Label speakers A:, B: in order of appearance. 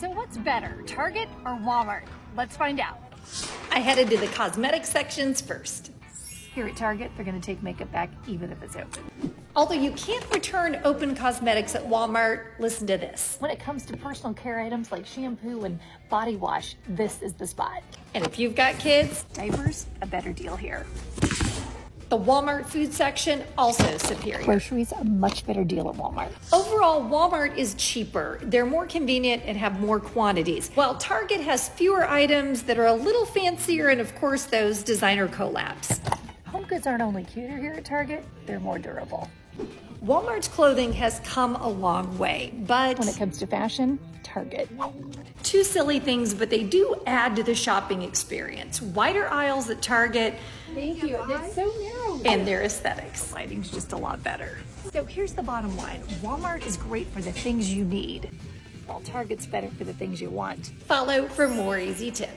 A: So what's better, Target or Walmart? Let's find out.
B: I headed to the cosmetic sections first.
A: Here at Target, they're gonna take makeup back even if it's open.
B: Although you can't return open cosmetics at Walmart, listen to this.
A: When it comes to personal care items like shampoo and body wash, this is the spot.
B: And if you've got kids,
A: Diapers, a better deal here.
B: the Walmart food section, also superior.
A: Groceries, a much better deal at Walmart.
B: Overall, Walmart is cheaper. They're more convenient and have more quantities, while Target has fewer items that are a little fancier and, of course, those designer collabs.
A: Home goods aren't only cuter here at Target, they're more durable.
B: Walmart's clothing has come a long way, but
A: When it comes to fashion, Target.
B: two silly things, but they do add to the shopping experience. Wider aisles at Target
A: Thank you. It's so narrow.
B: and their aesthetics.
A: Lighting's just a lot better. So here's the bottom line. Walmart is great for the things you need, while Target's better for the things you want.
B: Follow for more easy tips.